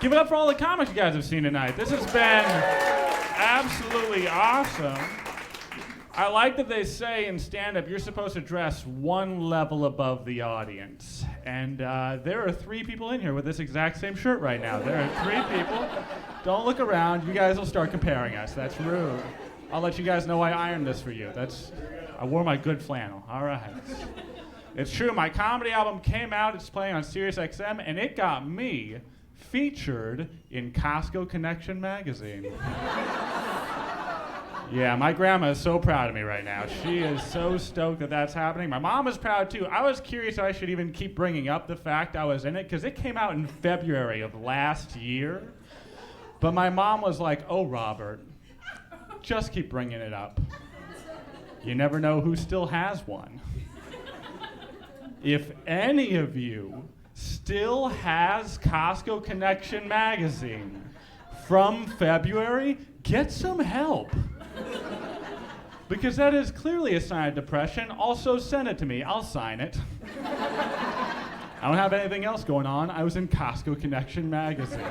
Give it up for all the comics you guys have seen tonight. This has been absolutely awesome. I like that they say in stand-up you're supposed to dress one level above the audience. And there are 3 people in here with this exact same shirt right now. There are 3 people. Don't look around. You guys will start comparing us. That's rude. I'll let you guys know I ironed this for you. I wore my good flannel. All right. It's true. My comedy album came out. It's playing on Sirius XM, and it got me featured in Costco Connection magazine. Yeah, my grandma is so proud of me right now. She is so stoked that that's happening. My mom is proud too. I was curious if I should even keep bringing up the fact I was in it, because it came out in February of last year. But my mom was like, oh, Robert, just keep bringing it up. You never know who still has one. If any of you still has Costco Connection magazine from February, get some help. Because that is clearly a sign of depression. Also, send it to me. I'll sign it. I don't have anything else going on. I was in Costco Connection magazine.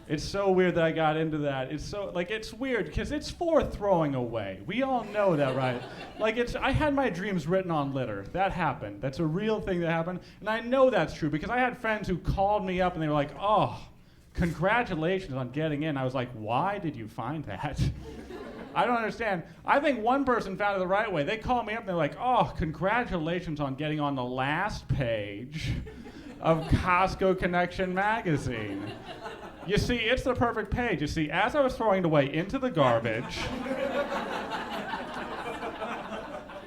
It's so weird that I got into that. It's weird because it's for throwing away. We all know that, right? I had my dreams written on litter. That happened. That's a real thing that happened. And I know that's true because I had friends who called me up and they were like, oh, congratulations on getting in. I was like, why did you find that? I don't understand. I think one person found it the right way. They called me up and they're like, oh, congratulations on getting on the last page of Costco Connection magazine. You see, it's the perfect page. You see, as I was throwing it away into the garbage,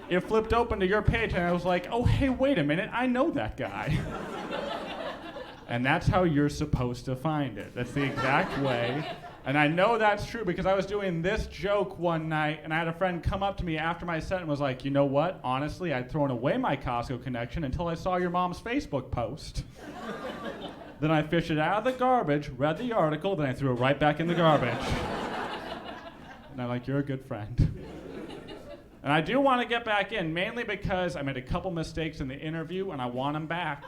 it flipped open to your page, and I was like, oh, hey, wait a minute, I know that guy. And that's how you're supposed to find it. That's the exact way. And I know that's true because I was doing this joke one night, and I had a friend come up to me after my set and was like, you know what? Honestly, I'd thrown away my Costco Connection until I saw your mom's Facebook post. Then I fished it out of the garbage, read the article, then I threw it right back in the garbage. And I'm like, you're a good friend. And I do want to get back in, mainly because I made a couple mistakes in the interview, and I want them back.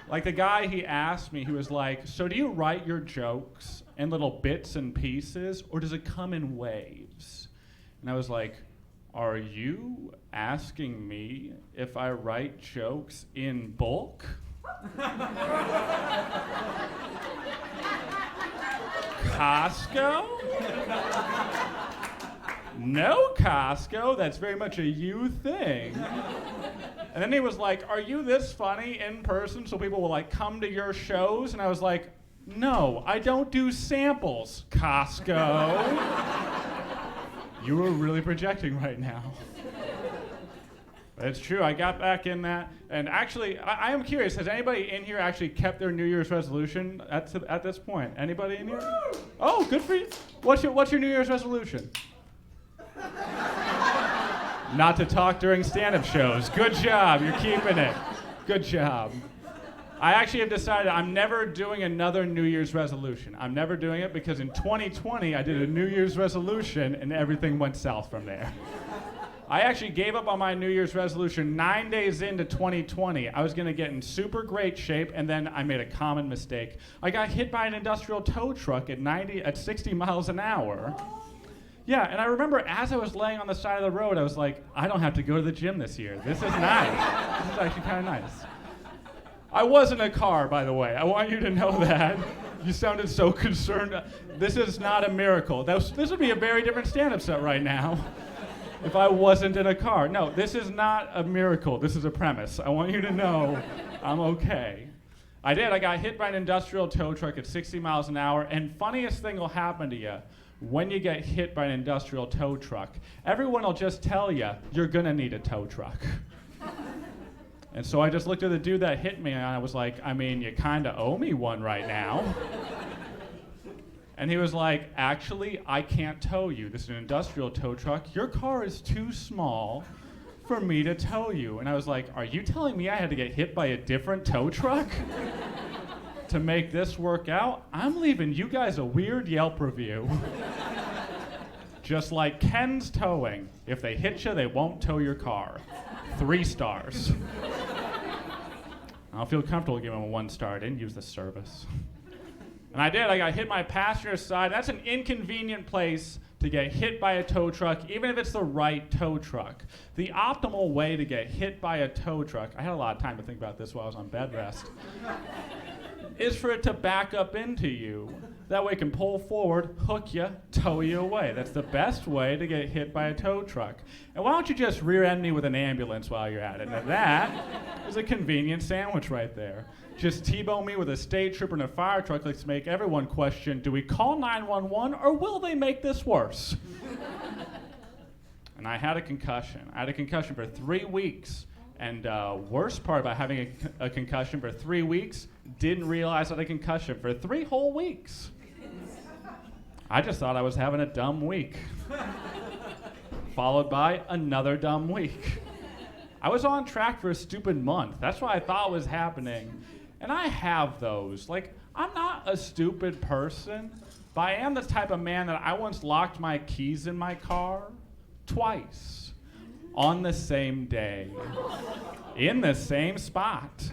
Like the guy, he asked me, he was like, so do you write your jokes in little bits and pieces, or does it come in waves? And I was like, are you asking me if I write jokes in bulk? Costco? No, Costco. That's very much a you thing. And then he was like, are you this funny in person so people will come to your shows? And I was like, no, I don't do samples, Costco. You were really projecting right now. It's true, I got back in that. And actually, I am curious, has anybody in here actually kept their New Year's resolution at this point? Anybody in here? Oh, good for you. What's your New Year's resolution? Not to talk during stand-up shows. Good job, you're keeping it. Good job. I actually have decided I'm never doing another New Year's resolution. I'm never doing it because in 2020, I did a New Year's resolution and everything went south from there. I actually gave up on my New Year's resolution 9 days into 2020. I was gonna get in super great shape, and then I made a common mistake. I got hit by an industrial tow truck at 60 miles an hour. Yeah, and I remember as I was laying on the side of the road, I was like, I don't have to go to the gym this year. This is nice. This is actually kind of nice. I was in a car, by the way. I want you to know that. You sounded so concerned. This is not a miracle. This would be a very different stand-up set right now if I wasn't in a car. No, this is not a miracle. This is a premise. I want you to know I'm okay. I got hit by an industrial tow truck at 60 miles an hour, and funniest thing will happen to you when you get hit by an industrial tow truck. Everyone will just tell you, you're gonna need a tow truck. And so I just looked at the dude that hit me, and I was like, I mean, you kinda owe me one right now. And he was like, actually, I can't tow you. This is an industrial tow truck. Your car is too small for me to tow you. And I was like, are you telling me I had to get hit by a different tow truck to make this work out? I'm leaving you guys a weird Yelp review. Just like Ken's Towing. If they hit you, they won't tow your car. 3 stars. I don't feel comfortable giving him a 1-star. I didn't use the service. And I did. I got hit my passenger side. That's an inconvenient place to get hit by a tow truck, even if it's the right tow truck. The optimal way to get hit by a tow truck, I had a lot of time to think about this while I was on bed rest, is for it to back up into you. That way it can pull forward, hook you, tow you away. That's the best way to get hit by a tow truck. And why don't you just rear-end me with an ambulance while you're at it? Now that is a convenient sandwich right there. Just T-bone me with a state trooper and a fire truck to make everyone question, do we call 911 or will they make this worse? And I had a concussion. I had a concussion for 3 weeks. And worst part about having a concussion for 3 weeks, didn't realize I had a concussion for 3 whole weeks. I just thought I was having a dumb week. Followed by another dumb week. I was on track for a stupid month. That's what I thought was happening. And I have those. Like, I'm not a stupid person, but I am the type of man that I once locked my keys in my car twice on the same day in the same spot.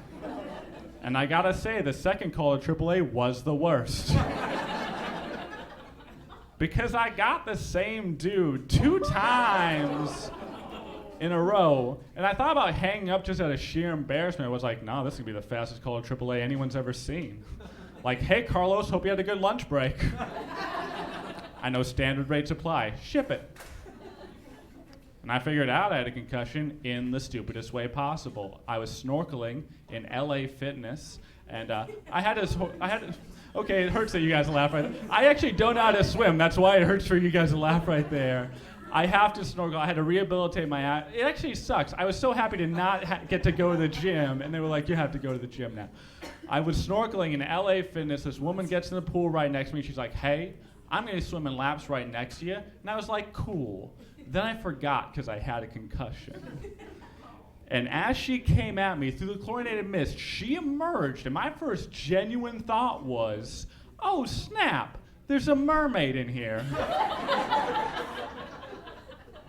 And I gotta say, the second call to AAA was the worst. Because I got the same dude 2 times in a row, and I thought about hanging up just out of sheer embarrassment. I was like, no, this is gonna be the fastest call to AAA anyone's ever seen. Like, hey, Carlos, hope you had a good lunch break. I know standard rates apply. Ship it. And I figured out I had a concussion in the stupidest way possible. I was snorkeling in LA Fitness, and okay, it hurts that you guys laugh right there. I actually don't know how to swim. That's why it hurts for you guys to laugh right there. I have to snorkel. I had to rehabilitate my ass. It actually sucks. I was so happy to not get to go to the gym, and they were like, you have to go to the gym now. I was snorkeling in LA Fitness. This woman gets in the pool right next to me. She's like, hey, I'm going to swim in laps right next to you. And I was like, cool. Then I forgot because I had a concussion. And as she came at me through the chlorinated mist, she emerged, and my first genuine thought was, oh, snap, there's a mermaid in here.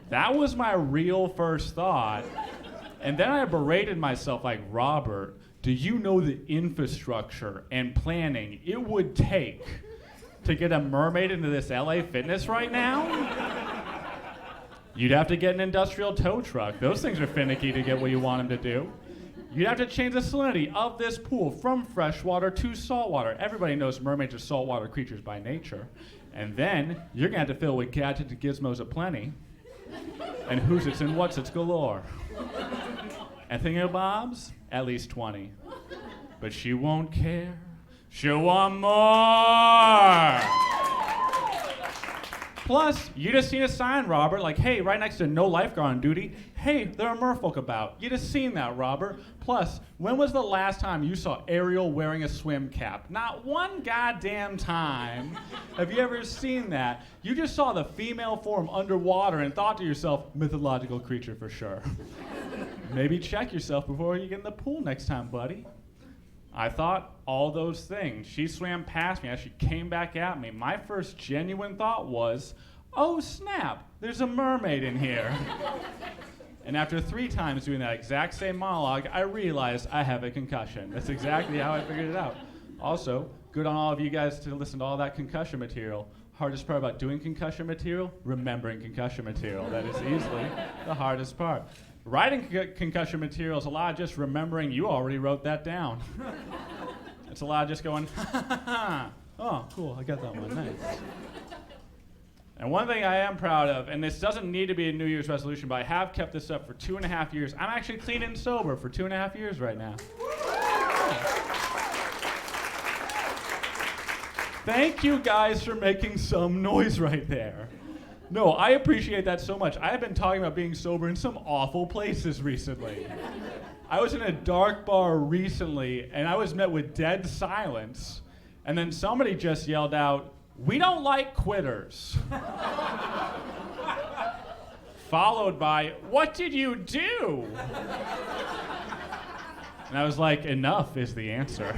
That was my real first thought. And then I berated myself like, Robert, do you know the infrastructure and planning it would take to get a mermaid into this LA Fitness right now? You'd have to get an industrial tow truck. Those things are finicky to get what you want them to do. You'd have to change the salinity of this pool from freshwater to saltwater. Everybody knows mermaids are saltwater creatures by nature. And then you're gonna have to fill with gadgets and gizmos aplenty. And who's it's and what's it's galore. And thinking of Bob's, at least 20. But she won't care. She'll want more. Plus, you just seen a sign, Robert, like, hey, right next to no lifeguard on duty, hey, there are merfolk about. You just seen that, Robert. Plus, when was the last time you saw Ariel wearing a swim cap? Not one goddamn time. Have you ever seen that? You just saw the female form underwater and thought to yourself, mythological creature for sure. Maybe check yourself before you get in the pool next time, buddy. I thought all those things. She swam past me as she came back at me. My first genuine thought was, oh snap, there's a mermaid in here. And after 3 times doing that exact same monologue, I realized I have a concussion. That's exactly how I figured it out. Also, good on all of you guys to listen to all that concussion material. Hardest part about doing concussion material? Remembering concussion material. That is easily the hardest part. Writing concussion material is a lot of just remembering you already wrote that down. It's a lot of just going, ha ha ha. Oh, cool, I got that one, nice. And one thing I am proud of, and this doesn't need to be a New Year's resolution, but I have kept this up for 2.5 years. I'm actually clean and sober for 2.5 years right now. Thank you guys for making some noise right there. No, I appreciate that so much. I have been talking about being sober in some awful places recently. I was in a dark bar recently, and I was met with dead silence, and then somebody just yelled out, "We don't like quitters." Followed by, "What did you do?" And I was like, enough is the answer.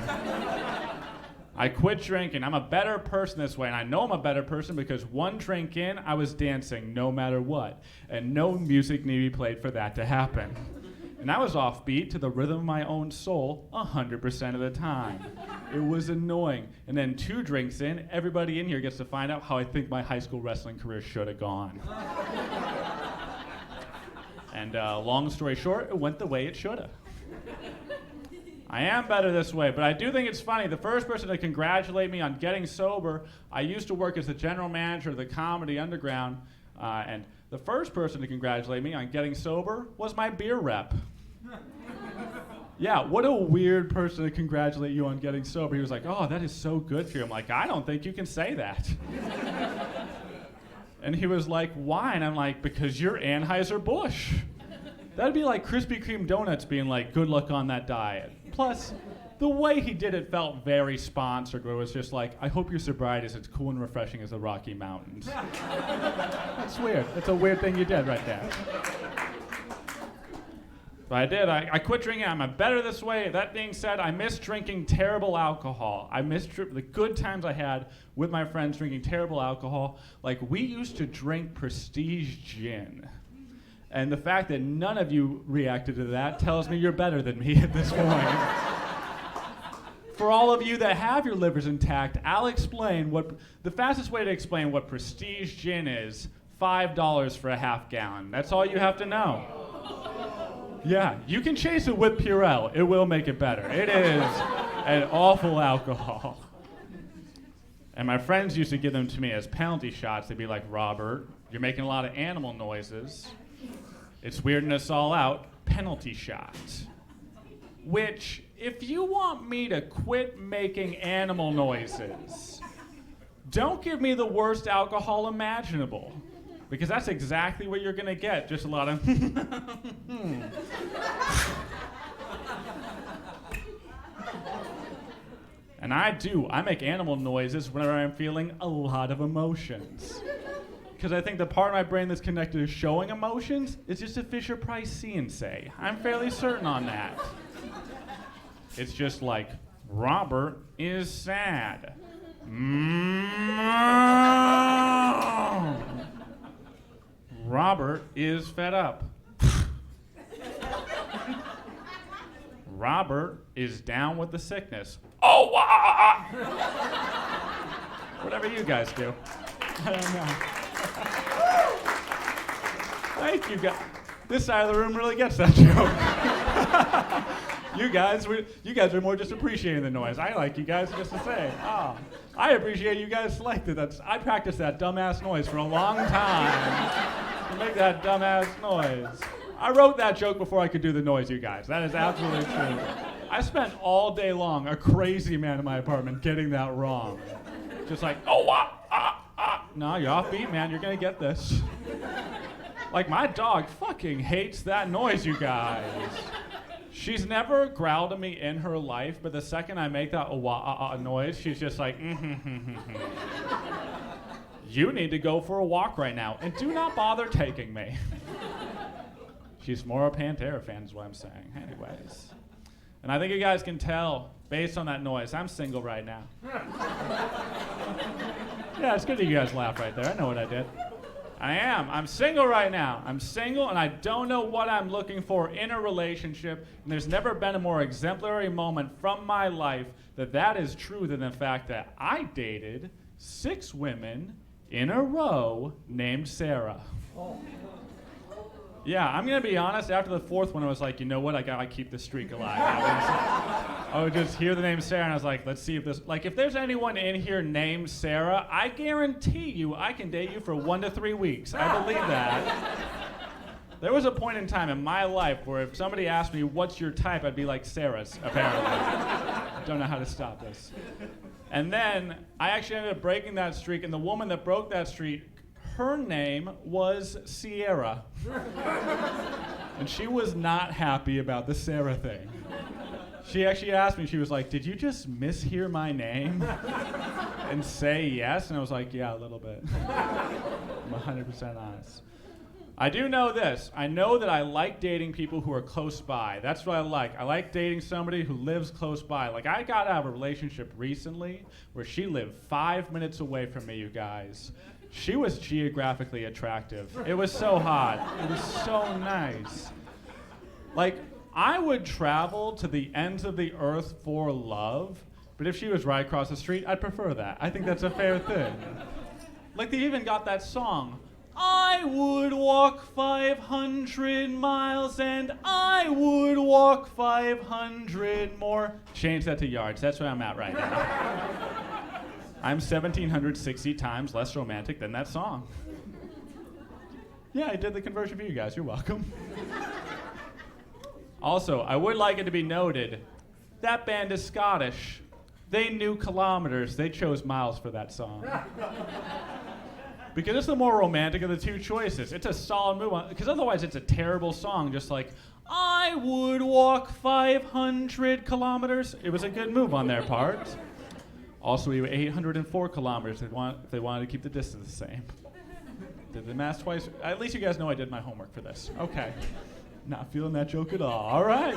I quit drinking. I'm a better person this way, and I know I'm a better person because 1 drink in, I was dancing no matter what, and no music needed to be played for that to happen. And I was offbeat to the rhythm of my own soul 100% of the time. It was annoying. And then 2 drinks in, everybody in here gets to find out how I think my high school wrestling career should have gone. And long story short, it went the way it should have. I am better this way, but I do think it's funny. The first person to congratulate me on getting sober, I used to work as the general manager of the Comedy Underground, and the first person to congratulate me on getting sober was my beer rep. Yeah, what a weird person to congratulate you on getting sober. He was like, oh, that is so good for you. I'm like, I don't think you can say that. And he was like, why? And I'm like, because you're Anheuser-Busch. That'd be like Krispy Kreme donuts being like, good luck on that diet. Plus, the way he did it felt very sponsored, where it was just like, I hope your sobriety is as cool and refreshing as the Rocky Mountains. That's weird. That's a weird thing you did right there. But I did. I quit drinking. I'm better this way. That being said, I miss drinking terrible alcohol. I miss the good times I had with my friends drinking terrible alcohol. Like, we used to drink Prestige gin. And the fact that none of you reacted to that tells me you're better than me at this point. For all of you that have your livers intact, I'll explain the fastest way to explain what Prestige gin is, $5 for a half gallon. That's all you have to know. Yeah, you can chase it with Purell. It will make it better. It is an awful alcohol. And my friends used to give them to me as penalty shots. They'd be like, Robert, you're making a lot of animal noises. It's weirding us all out. Penalty shot. Which, if you want me to quit making animal noises, don't give me the worst alcohol imaginable. Because that's exactly what you're going to get. Just a lot of And I make animal noises whenever I'm feeling a lot of emotions. Because I think the part of my brain that's connected to showing emotions is just a Fisher-Price see and say. I'm fairly certain on that. It's just like, Robert is sad. Robert is fed up. Robert is down with the sickness. Oh, whatever you guys do. I don't know. Thank you guys. This side of the room really gets that joke. You guys are more just appreciating the noise. I like you guys just to say. Oh, I appreciate you guys selected. I practiced that dumbass noise for a long time to make that dumbass noise. I wrote that joke before I could do the noise, you guys. That is absolutely true. I spent all day long, a crazy man in my apartment, getting that wrong. Just like, No, you're offbeat, man. You're gonna get this. Like, my dog fucking hates that noise, you guys. She's never growled at me in her life, but the second I make that noise, she's just like, You need to go for a walk right now, and do not bother taking me. She's more a Pantera fan is what I'm saying. Anyways. And I think you guys can tell, based on that noise, I'm single right now. Yeah, it's good that you guys laugh right there. I know what I did. I am. I'm single right now. I'm single, and I don't know what I'm looking for in a relationship, and there's never been a more exemplary moment from my life that is true than the fact that I dated 6 women in a row named Sarah. Yeah, I'm going to be honest, after the 4th one, I was like, you know what, I got to keep this streak alive. I would just hear the name Sarah, and I was like, let's see if if there's anyone in here named Sarah, I guarantee you I can date you for 1 to 3 weeks. I believe that. There was a point in time in my life where if somebody asked me, what's your type, I'd be like, Sarah's, apparently. I don't know how to stop this. And then I actually ended up breaking that streak, and the woman that broke that streak, her name was Sierra. And she was not happy about the Sarah thing. She actually asked me, she was like, did you just mishear my name and say yes? And I was like, yeah, a little bit. I'm 100% honest. I do know this. I know that I like dating people who are close by. That's what I like. I like dating somebody who lives close by. Like, I got out of a relationship recently where she lived 5 minutes away from me, you guys. She was geographically attractive. It was so hot. It was so nice. Like, I would travel to the ends of the earth for love, but if she was right across the street, I'd prefer that. I think that's a fair thing. Like, they even got that song, I would walk 500 miles and I would walk 500 more. Change that to yards. That's where I'm at right now. I'm 1,760 times less romantic than that song. Yeah, I did the conversion for you guys. You're welcome. Also, I would like it to be noted, that band is Scottish. They knew kilometers. They chose miles for that song. Because it's the more romantic of the two choices. It's a solid move on, because otherwise it's a terrible song, just like, I would walk 500 kilometers. It was a good move on their part. Also, we were 804 kilometers if they wanted to keep the distance the same. Did the math twice? At least you guys know I did my homework for this. Okay. Not feeling that joke at all. All right.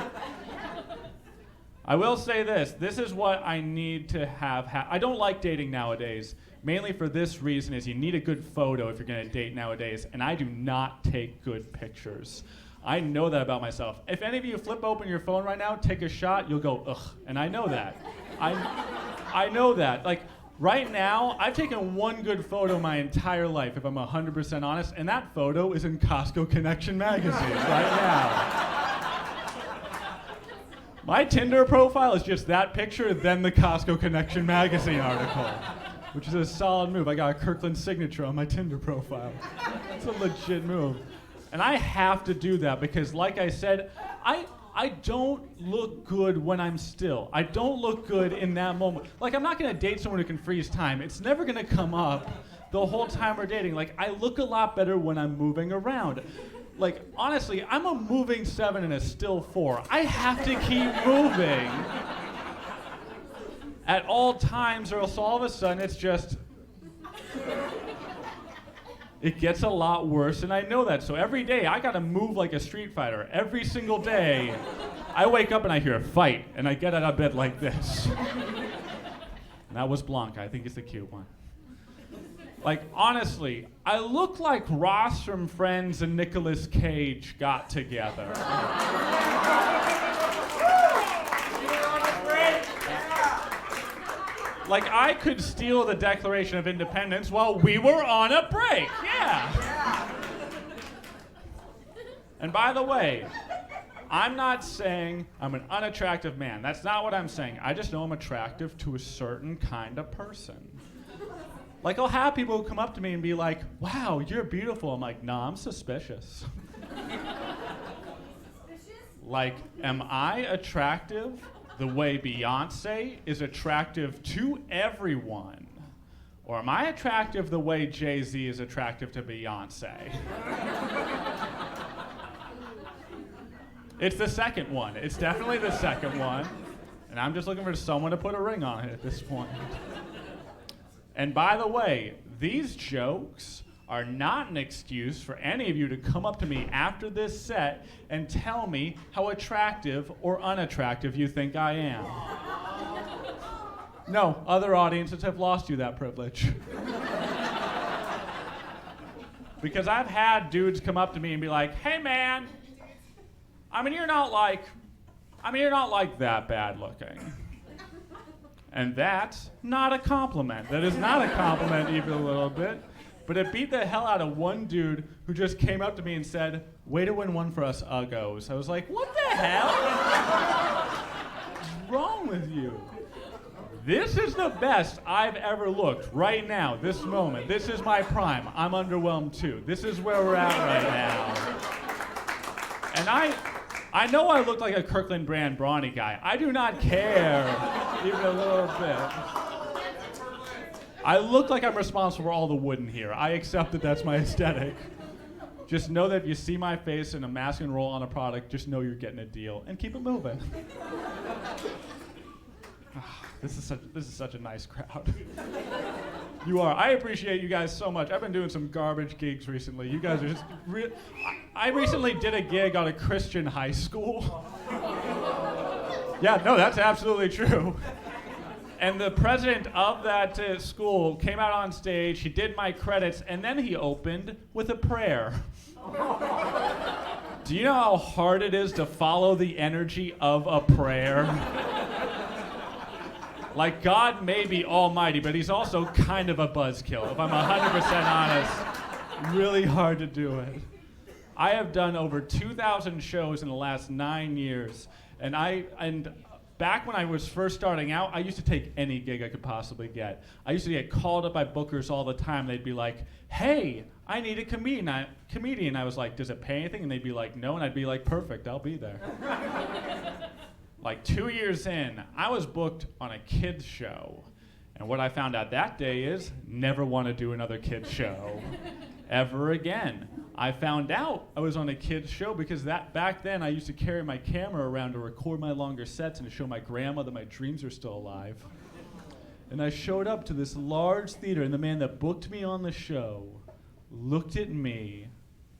I will say this. This is what I need to have. I don't like dating nowadays. Mainly for this reason is you need a good photo if you're going to date nowadays. And I do not take good pictures. I know that about myself. If any of you flip open your phone right now, take a shot, you'll go, ugh. And I know that. I know that. Like, right now, I've taken one good photo my entire life, if I'm 100% honest, and that photo is in Costco Connection magazine right now. My Tinder profile is just that picture, then the Costco Connection magazine article, which is a solid move. I got a Kirkland signature on my Tinder profile. It's a legit move. And I have to do that because, like I said, I don't look good when I'm still. I don't look good in that moment. Like, I'm not gonna date someone who can freeze time. It's never gonna come up the whole time we're dating. Like, I look a lot better when I'm moving around. Like, honestly, I'm a moving 7 and a still 4. I have to keep moving at all times, or else all of a sudden it's just, it gets a lot worse, and I know that. So every day, I gotta move like a street fighter. Every single day, I wake up and I hear a fight, and I get out of bed like this. And that was Blanca. I think it's the cute one. Like, honestly, I look like Ross from Friends and Nicolas Cage got together. Like, I could steal the Declaration of Independence while we were on a break. Yeah. And by the way, I'm not saying I'm an unattractive man. That's not what I'm saying. I just know I'm attractive to a certain kind of person. Like, I'll have people who come up to me and be like, wow, you're beautiful. I'm like, nah, I'm suspicious. Like, am I attractive the way Beyonce is attractive to everyone? Or am I attractive the way Jay-Z is attractive to Beyonce? It's the second one. It's definitely the second one. And I'm just looking for someone to put a ring on it at this point. And by the way, these jokes are not an excuse for any of you to come up to me after this set and tell me how attractive or unattractive you think I am. No, other audiences have lost you that privilege. Because I've had dudes come up to me and be like, hey man, you're not like that bad looking. And that's not a compliment. That is not a compliment even a little bit. But it beat the hell out of one dude who just came up to me and said, way to win one for us uggos. I was like, what the hell? What's wrong with you? This is the best I've ever looked right now, this moment. This is my prime. I'm underwhelmed too. This is where we're at right now. And I know I look like a Kirkland brand brawny guy. I do not care even a little bit. I look like I'm responsible for all the wood in here. I accept that that's my aesthetic. Just know that if you see my face in a mask and roll on a product, just know you're getting a deal and keep it moving. This is such a nice crowd. You are. I appreciate you guys so much. I've been doing some garbage gigs recently. You guys are just I recently did a gig on a Christian high school. Yeah, no, that's absolutely true. And the president of that school came out on stage, he did my credits, and then he opened with a prayer. Do you know how hard it is to follow the energy of a prayer? Like, God may be almighty, but he's also kind of a buzzkill. If I'm 100% honest, really hard to do it. I have done over 2,000 shows in the last 9 years, and back when I was first starting out, I used to take any gig I could possibly get. I used to get called up by bookers all the time. They'd be like, "Hey, I need a comedian." I was like, "Does it pay anything?" And they'd be like, "No," and I'd be like, "Perfect, I'll be there." Like 2 years in, I was booked on a kids show. And what I found out that day is, never want to do another kids show ever again. I found out I was on a kids show because back then I used to carry my camera around to record my longer sets and to show my grandma that my dreams are still alive. And I showed up to this large theater, and the man that booked me on the show looked at me,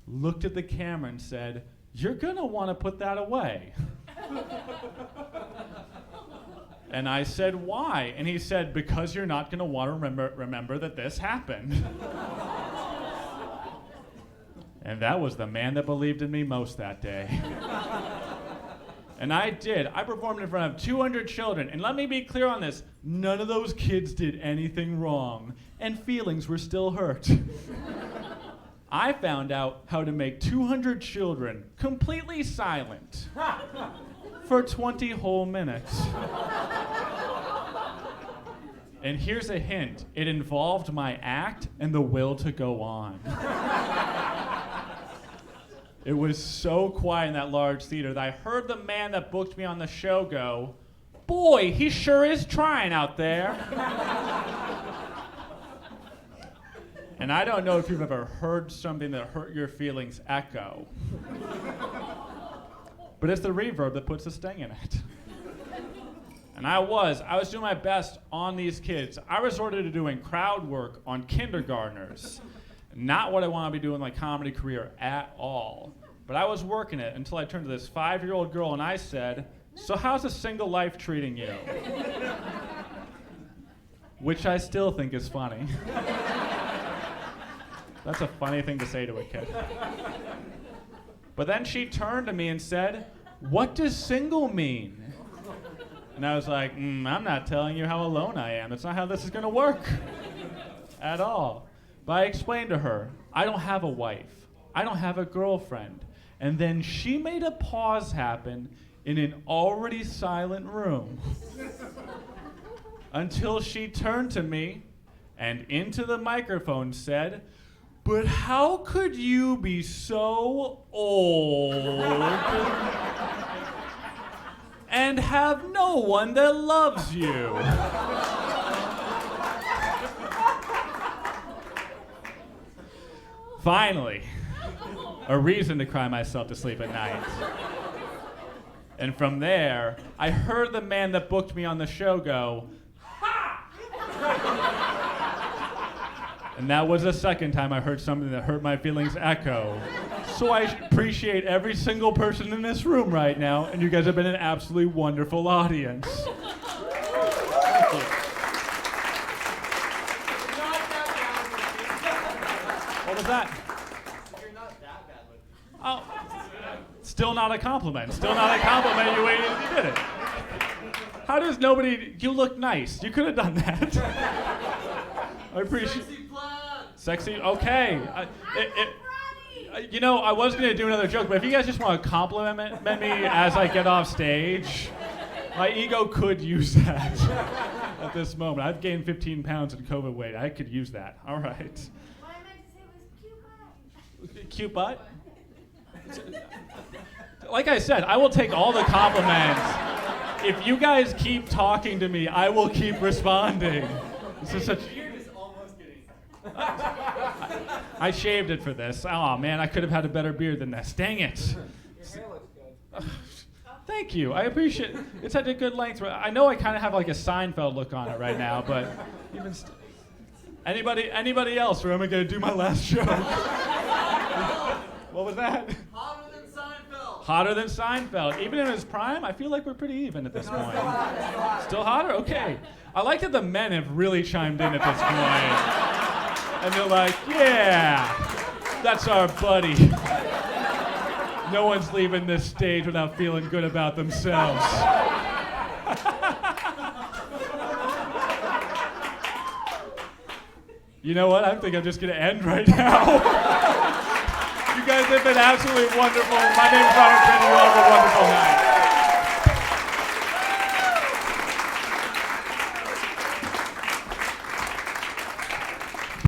looked at the camera and said, "You're gonna want to put that away." And I said, "Why?" And he said, "Because you're not gonna want to remember that this happened." And that was the man that believed in me most that day. And I did. I performed in front of 200 children. And let me be clear on this. None of those kids did anything wrong. And feelings were still hurt. I found out how to make 200 children completely silent for 20 whole minutes. And here's a hint. It involved my act and the will to go on. It was so quiet in that large theater that I heard the man that booked me on the show go, "Boy, he sure is trying out there." And I don't know if you've ever heard something that hurt your feelings echo. But it's the reverb that puts the sting in it. And I was doing my best on these kids. I resorted to doing crowd work on kindergartners. Not what I want to be doing in my comedy career at all. But I was working it until I turned to this 5-year-old girl and I said, "So how's a single life treating you?" Which I still think is funny. That's a funny thing to say to a kid. But then she turned to me and said, "What does single mean?" And I was like, I'm not telling you how alone I am. That's not how this is going to work at all. But I explained to her, I don't have a wife. I don't have a girlfriend. And then she made a pause happen in an already silent room until she turned to me and into the microphone said, "But how could you be so old and have no one that loves you?" Finally, a reason to cry myself to sleep at night. And from there, I heard the man that booked me on the show go, "Ha!" And that was the second time I heard something that hurt my feelings echo. So I appreciate every single person in this room right now, and you guys have been an absolutely wonderful audience. Thank you. What was that? You're not that bad looking. Oh, still not a compliment. Still not a compliment. You waited and you did it. How does nobody? You look nice. You could have done that. I appreciate. Sexy plug. Sexy. Okay. You know, I was gonna do another joke, but if you guys just want to compliment me as I get off stage, my ego could use that at this moment. I've gained 15 pounds in COVID weight. I could use that. All right. What I meant to say was Cute butt? Like I said, I will take all the compliments. If you guys keep talking to me, I will keep responding. This is such. Beard is almost getting. I shaved it for this. Oh man, I could have had a better beard than this. Dang it. Your hair looks good. Thank you. I appreciate it. It's at a good length. I know I kind of have like a Seinfeld look on it right now, but even anybody else, or am I going to do my last show? What was that? Hotter than Seinfeld. Hotter than Seinfeld. Even in his prime, I feel like we're pretty even at this point. Still hotter? Okay. I like that the men have really chimed in at this point. And they're like, yeah, that's our buddy. No one's leaving this stage without feeling good about themselves. You know what? I think I'm just going to end right now. You guys have been absolutely wonderful. My name is Robert Pidde. You all have a wonderful night.